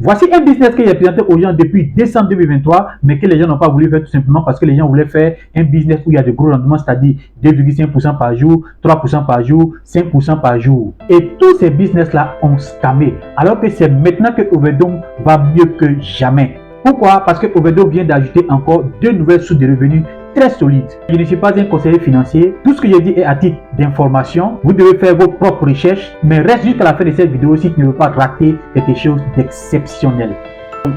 Voici un business que j'ai présenté aux gens depuis décembre 2023, mais que les gens n'ont pas voulu faire tout simplement parce que les gens voulaient faire un business où il y a de gros rendements, c'est-à-dire 2,5% par jour, 3% par jour, 5% par jour. Et tous ces business-là ont scammé, alors que c'est maintenant que Overdome va mieux que jamais. Pourquoi? Parce que Overdome vient d'ajouter encore 2 nouvelles sources de revenus très solides. Je ne suis pas un conseiller financier. Tout ce que je dis est à titre d'information. Vous devez faire vos propres recherches, mais reste jusqu'à la fin de cette vidéo si tu ne veux pas rater quelque chose d'exceptionnel.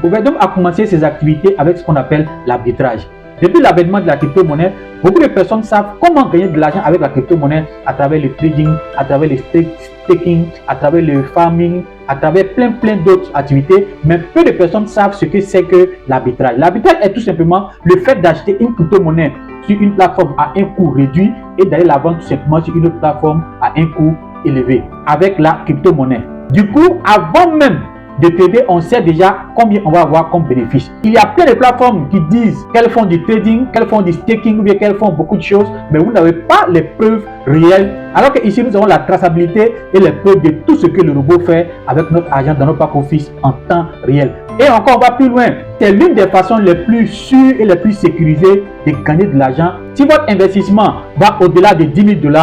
Overdome a commencé ses activités avec ce qu'on appelle l'arbitrage. Depuis l'avènement de la crypto-monnaie, beaucoup de personnes savent comment gagner de l'argent avec la crypto-monnaie à travers le trading, à travers le staking, à travers le farming, à travers plein d'autres activités, mais peu de personnes savent ce que c'est que l'arbitrage. L'arbitrage est tout simplement le fait d'acheter une crypto-monnaie sur une plateforme à un coût réduit et d'aller la vendre tout simplement sur une autre plateforme à un coût élevé avec la crypto-monnaie. Du coup, avant même de trader, on sait déjà combien on va avoir comme bénéfice. Il y a plein de plateformes qui disent qu'elles font du trading, qu'elles font du staking ou bien qu'elles font beaucoup de choses, mais vous n'avez pas les preuves réelles. Alors que ici nous avons la traçabilité et les preuves de tout ce que le robot fait avec notre argent dans notre back office en temps réel. Et encore on va plus loin, c'est l'une des façons les plus sûres et les plus sécurisées de gagner de l'argent. Si votre investissement va au-delà de 10 000 $,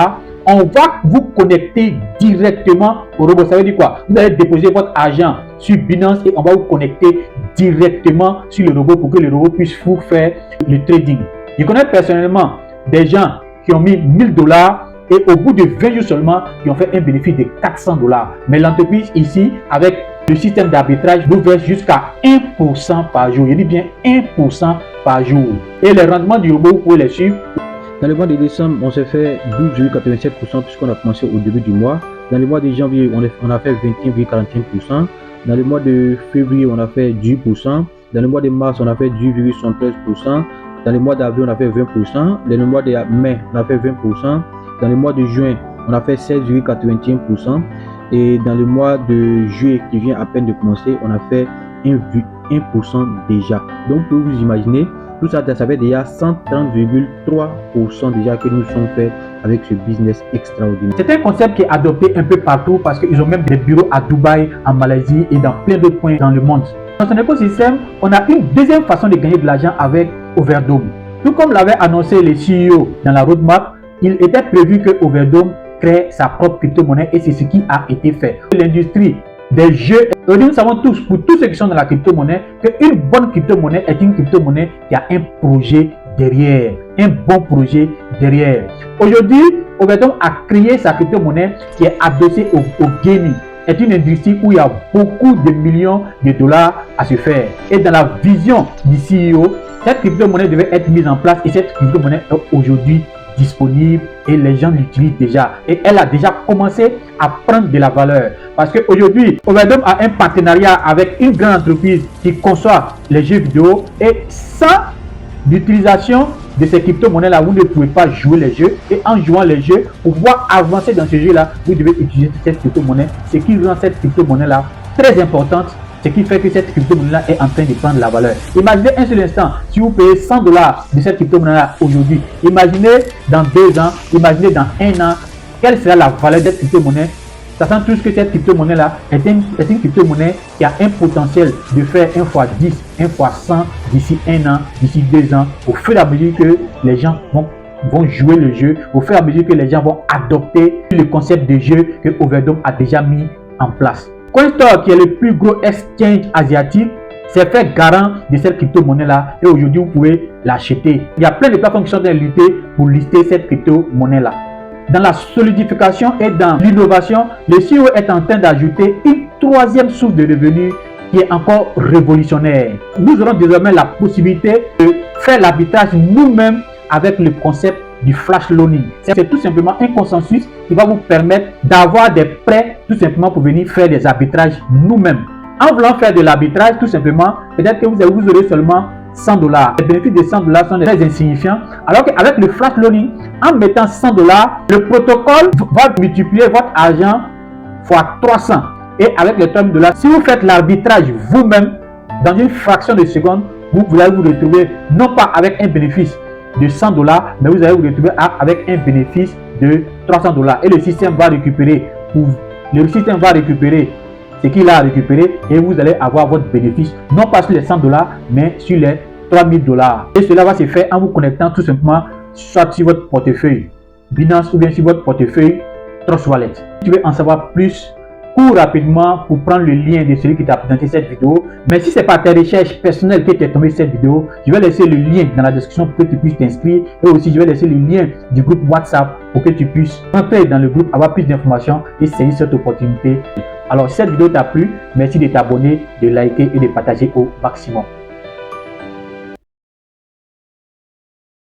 on va vous connecter directement au robot. Ça veut dire quoi? Vous allez déposer votre argent sur Binance et on va vous connecter directement sur le robot pour que le robot puisse vous faire le trading. Je connais personnellement des gens qui ont mis 1 000 $ et au bout de 20 jours seulement, ils ont fait un bénéfice de 400 $. Mais l'entreprise ici, avec le système d'arbitrage, vous verse jusqu'à 1% par jour. Je dis bien 1% par jour. Et les rendements du robot, vous pouvez les suivre. Dans le mois de décembre, on s'est fait 12,87% puisqu'on a commencé au début du mois. Dans le mois de janvier, on a fait 21,41%. Dans le mois de février, on a fait 10%. Dans le mois de mars, on a fait 10,73%. Dans le mois d'avril, on a fait 20%. Dans le mois de mai, on a fait 20%. Dans le mois de juin, on a fait 16,81%. Et dans le mois de juillet qui vient à peine de commencer, on a fait 1% déjà. Donc, pour vous imaginer, tout ça, ça fait déjà 130,3% déjà que nous sommes faits avec ce business extraordinaire. C'est un concept qui est adopté un peu partout parce qu'ils ont même des bureaux à Dubaï, en Malaisie et dans plein d'autres points dans le monde. Dans son écosystème, on a une deuxième façon de gagner de l'argent avec Overdome. Tout comme l'avait annoncé les CEO dans la roadmap, il était prévu que Overdome crée sa propre crypto-monnaie et c'est ce qui a été fait. L'industrie des jeux, nous savons tous, pour tous ceux qui sont dans la crypto-monnaie, qu'une bonne crypto-monnaie est une crypto-monnaie qui a un projet derrière, un bon projet derrière. Aujourd'hui, Overdome a créé sa crypto-monnaie qui est adossée au gaming. C'est une industrie où il y a beaucoup de millions de dollars à se faire. Et dans la vision du CEO, cette crypto-monnaie devait être mise en place et cette crypto-monnaie est aujourd'hui disponible et les gens l'utilisent déjà et elle a déjà commencé à prendre de la valeur parce qu'aujourd'hui Overdome a un partenariat avec une grande entreprise qui conçoit les jeux vidéo et sans l'utilisation de ces crypto-monnaies là vous ne pouvez pas jouer les jeux et en jouant les jeux pour pouvoir avancer dans ce jeu là vous devez utiliser cette crypto-monnaie, ce qui rend cette crypto-monnaie là très importante. Ce qui fait que cette crypto-monnaie-là est en train de prendre la valeur. Imaginez un seul instant, si vous payez 100 $ de cette crypto-monnaie-là aujourd'hui, imaginez dans 2 ans, imaginez dans 1 an, quelle sera la valeur de cette crypto-monnaie, sachant tous que cette crypto-monnaie-là est une crypto-monnaie qui a un potentiel de faire 1 fois 10, 1 fois 100 d'ici 1 an, d'ici 2 ans, au fur et à mesure que les gens vont jouer le jeu, au fur et à mesure que les gens vont adopter le concept de jeu que Overdome a déjà mis en place. CoinStore, qui est le plus gros exchange asiatique, s'est fait garant de cette crypto-monnaie là et aujourd'hui vous pouvez l'acheter. Il y a plein de plateformes qui sont en train de lutter pour lister cette crypto-monnaie là. Dans la solidification et dans l'innovation, le CEO est en train d'ajouter une 3e source de revenus qui est encore révolutionnaire. Nous aurons désormais la possibilité de faire l'arbitrage nous-mêmes avec le concept du flash loaning. C'est tout simplement un consensus qui va vous permettre d'avoir des prêts tout simplement pour venir faire des arbitrages nous-mêmes. En voulant faire de l'arbitrage, tout simplement, peut-être que vous aurez seulement 100 $. Les bénéfices de 100 $ sont très insignifiants. Alors qu'avec le flash loaning, en mettant 100 $, le protocole va multiplier votre argent fois 300. Et avec les 3 000 $, si vous faites l'arbitrage vous-même, dans une fraction de seconde, vous allez vous retrouver non pas avec un bénéfice de 100 $, mais vous allez vous retrouver avec un bénéfice de 300 $. Et le système va récupérer ce qu'il a récupéré et vous allez avoir votre bénéfice, non pas sur les $100, mais sur les $3000. Et cela va se faire en vous connectant tout simplement soit sur votre portefeuille Binance ou bien sur votre portefeuille Trust Wallet. Si tu veux en savoir plus, cours rapidement pour prendre le lien de celui qui t'a présenté cette vidéo. Mais si ce n'est pas tes recherches personnelles que tu as tombé cette vidéo, je vais laisser le lien dans la description pour que tu puisses t'inscrire. Et aussi, je vais laisser le lien du groupe WhatsApp pour que tu puisses entrer dans le groupe, avoir plus d'informations et saisir cette opportunité. Alors, si cette vidéo t'a plu, merci de t'abonner, de liker et de partager au maximum.